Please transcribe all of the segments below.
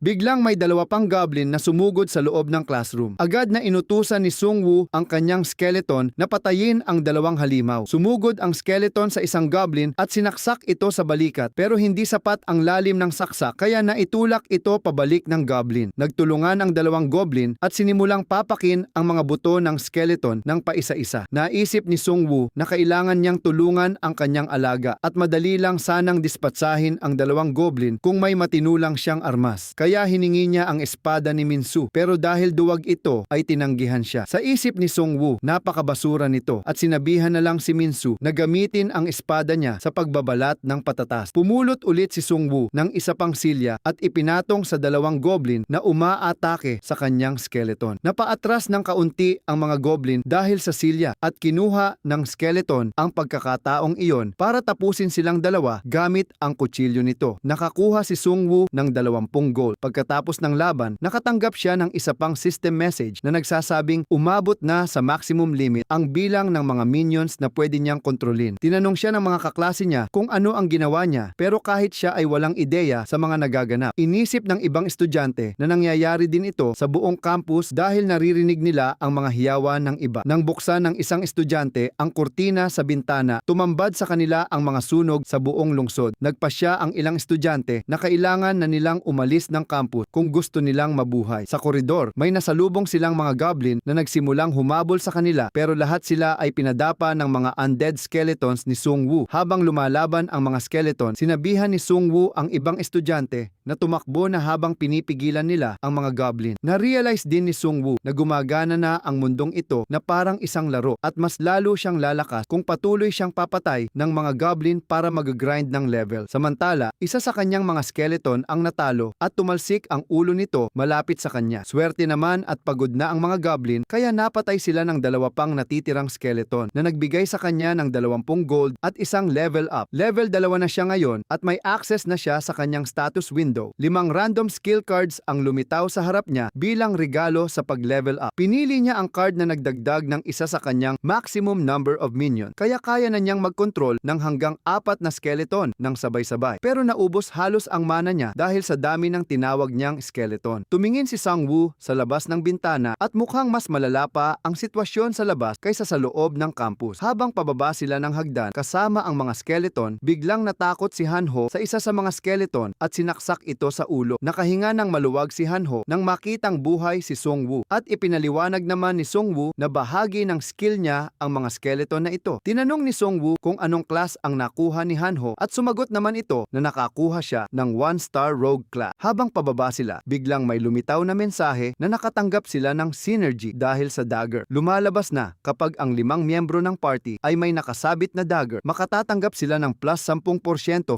Biglang may dalawa pang goblin na sumugod sa loob ng classroom. Agad na inutusan ni Sungwoo ang kanyang skeleton na patayin ang dalawang halimaw. Sumugod ang skeleton sa isang goblin at sinaksak ito sa balikat, pero hindi sapat ang lalim ng saksak kaya naitulak ito pabalik ng goblin. Nagtulungan ang dalawang goblin at sinimulang papakin ang mga buto ng skeleton ng paisa-isa. Naisip ni Sungwoo na kailangan niyang tulungan ang kanyang alaga at madali lang sanang dispatsahin ang dalawang goblin kung may matinulang siyang armas. Kaya hiningi niya ang espada ni Minsu, pero dahil duwag ito ay tinanggihan siya. Sa isip ni Sungwoo, napakabasura nito at sinabihan na lang si Minsu na gamitin ang espada niya sa pagbabalat ng patatas. Pumulot ulit si Sungwoo ng isa pang silya at ipinatong sa dalawang goblin na umaatake sa kanyang skeleton. Napaatras ng kaunti ang mga goblin dahil sa silya at kinuha ng skeleton ang pagkakataong iyon para tapusin silang dalawa gamit ang kutsilyo nito. Nakakuha si Sungwoo ng 20 gold. Pagkatapos ng laban, nakatanggap siya ng isa pang system message na nagsasabing umabot na sa maximum limit ang bilang ng mga minions na pwede niyang kontrolin. Tinanong siya ng mga kaklase niya kung ano ang ginawa niya, pero kahit siya ay walang ideya sa mga nagaganap. Inisip ng ibang estudyante na nangyayari din ito sa buong campus dahil naririnig nila ang mga hiyawan ng iba. Nang buksan ng isang estudyante ang kurtina sa bintana, tumambad sa kanila ang mga sunog sa buong lungsod. Nagpasya ang ilang estudyante na kailangan na nilang umalis ng campus kung gusto nilang mabuhay. Sa koridor, may nasalubong silang mga goblin na nagsimulang humabol sa kanila, pero lahat sila ay pinadapa ng mga undead skeletons ni Sungwoo. Habang lumalaban ang mga skeleton, sinabihan ni Sungwoo ang ibang estudyante na tumakbo na habang pinipigilan nila ang mga goblin. Na-realize din ni Sungwoo na gumagana na ang mundong ito na parang isang laro at mas lalo siyang lalakas kung patuloy siyang papatay ng mga goblin para mag-grind ng level. Samantala, isa sa kanyang mga skeleton ang natalo at tumalsik ang ulo nito malapit sa kanya. Swerte naman at pagod na ang mga goblin kaya napatay sila ng dalawa pang natitirang skeleton na nagbigay sa kanya ng 20 gold at isang level up. Level 2 na siya ngayon at may access na siya sa kanyang status window. 5 random skill cards ang lumitaw sa harap niya bilang regalo sa pag-level up. Pinili niya ang card na nagdagdag ng isa sa kanyang maximum number of minions, kaya kaya na niyang mag-control ng hanggang 4 na skeleton ng sabay-sabay. Pero naubos halos ang mana niya dahil sa dami ng tinawag niyang skeleton. Tumingin si Sungwoo sa labas ng bintana at mukhang mas malala pa ang sitwasyon sa labas kaysa sa loob ng campus. Habang pababa sila ng hagdan kasama ang mga skeleton, biglang natakot si Hanho sa isa sa mga skeleton at sinaksak ito sa ulo. Nakahinga ng maluwag si Hanho nang makitang buhay si Sungwoo at ipinaliwanag naman ni Sungwoo na bahagi ng skill niya ang mga skeleton na ito. Tinanong ni Sungwoo kung anong class ang nakuha ni Hanho at sumagot naman ito na nakakuha siya ng 1-star rogue class. Habang pababa sila, biglang may lumitaw na mensahe na nakatanggap sila ng synergy dahil sa dagger. Lumalabas na kapag ang 5 miyembro ng party ay may nakasabit na dagger, makatatanggap sila ng plus 10%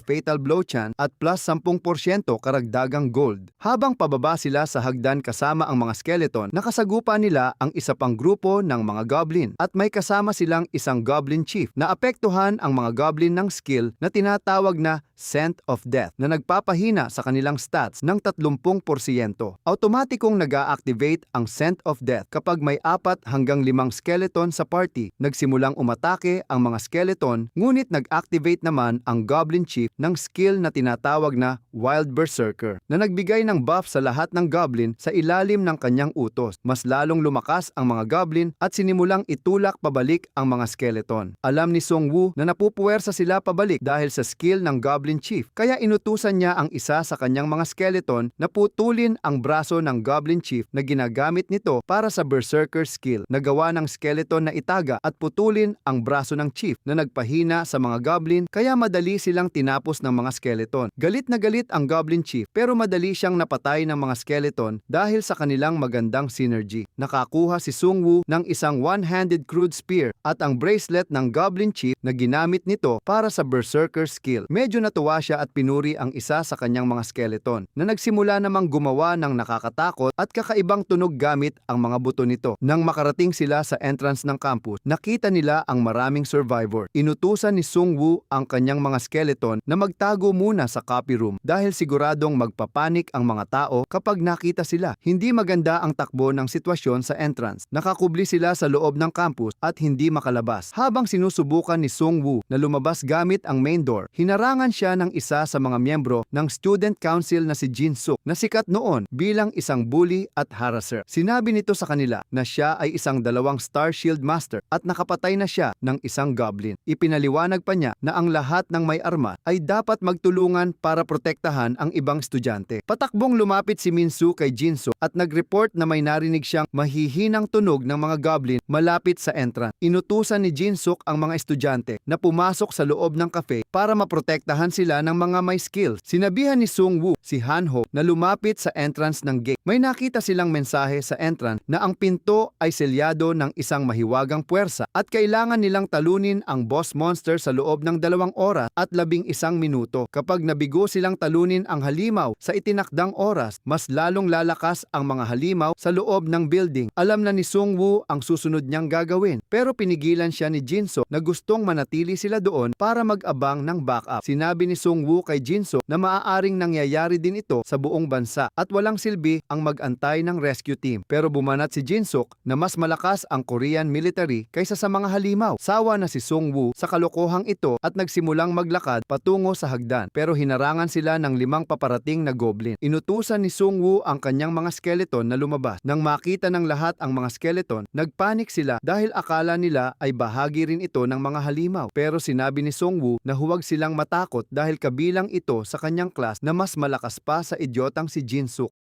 fatal blow chance at plus 10% karagdagang gold. Habang pababa sila sa hagdan kasama ang mga skeleton, nakasagupa nila ang isa pang grupo ng mga goblin at may kasama silang isang goblin chief. Naapektuhan ang mga goblin ng skill na tinatawag na Scent of Death na nagpapahina sa kanilang stats ng 30%. Automatikong nag-a-activate ang Scent of Death kapag may 4 hanggang 5 skeleton sa party. Nagsimulang umatake ang mga skeleton, ngunit nag-activate naman ang Goblin Chief ng skill na tinatawag na Wild Berserker na nagbigay ng buff sa lahat ng goblin sa ilalim ng kanyang utos. Mas lalong lumakas ang mga goblin at sinimulang itulak pabalik ang mga skeleton. Alam ni Sungwoo na napupuwersa sila pabalik dahil sa skill ng Goblin Chief, kaya inutusan niya ang isa sa kanyang mga skeleton na putulin ang braso ng Goblin Chief na ginagamit nito para sa Berserker skill. Nagawa ng skeleton na itaga at putulin ang braso ng Chief na nagpahina sa mga goblin, kaya madali silang tinapos ng mga skeleton. Galit na galit ang Goblin Chief pero madali siyang napatay ng mga skeleton dahil sa kanilang magandang synergy. Nakakuha si Sungwoo ng isang one-handed crude spear at ang bracelet ng Goblin Chief na ginamit nito para sa Berserker skill. Medyo natuwa siya at pinuri ang isa sa kanyang mga skeleton na nagsimula namang gumawa ng nakakatakot at kakaibang tunog gamit ang mga buto nito. Nang makarating sila sa entrance ng campus, nakita nila ang maraming survivor. Inutusan ni Sungwoo ang kanyang mga skeleton na magtago muna sa copy room dahil sigurado siguradong magpapanik ang mga tao kapag nakita sila. Hindi maganda ang takbo ng sitwasyon sa entrance. Nakakubli sila sa loob ng campus at hindi makalabas. Habang sinusubukan ni Sung-woo na lumabas gamit ang main door, hinarangan siya ng isa sa mga miyembro ng student council na si Jin-suk na sikat noon bilang isang bully at harasser. Sinabi nito sa kanila na siya ay isang 2-star shield master at nakapatay na siya ng isang goblin. Ipinaliwanag pa niya na ang lahat ng may arma ay dapat magtulungan para protektahan ang ibang estudyante. Patakbong lumapit si Min-soo kay Jin-suk at nag-report na may narinig siyang mahihinang tunog ng mga goblin malapit sa entrance. Inutusan ni Jin-suk ang mga estudyante na pumasok sa loob ng cafe para maprotektahan sila ng mga may skills. Sinabihan ni Sung-woo si Han-ho na lumapit sa entrance ng gate. May nakita silang mensahe sa entrance na ang pinto ay selyado ng isang mahiwagang puwersa at kailangan nilang talunin ang boss monster sa loob ng 2 oras at 11 minuto. Kapag nabigo silang talunin ang halimaw sa itinakdang oras, mas lalong lalakas ang mga halimaw sa loob ng building. Alam na ni Sung-woo ang susunod niyang gagawin, pero pinigilan siya ni Jin-suk na gustong manatili sila doon para mag-abang ng backup. Sinabi ni Sung-woo kay Jin-suk na maaaring nangyayari din ito sa buong bansa at walang silbi ang mag-antay ng rescue team. Pero bumanat si Jin-suk na mas malakas ang Korean military kaysa sa mga halimaw. Sawa na si Sung-woo sa kalokohang ito at nagsimulang maglakad patungo sa hagdan, pero hinarangan sila ng 5 paparating na goblin. Inutusan ni Sung-woo ang kanyang mga skeleton na lumabas. Nang makita ng lahat ang mga skeleton, nagpanik sila dahil akala nila ay bahagi rin ito ng mga halimaw. Pero sinabi ni Sung-woo na huwag silang matakot dahil kabilang ito sa kanyang class na mas malakas pa sa idiotang si Jin-suk.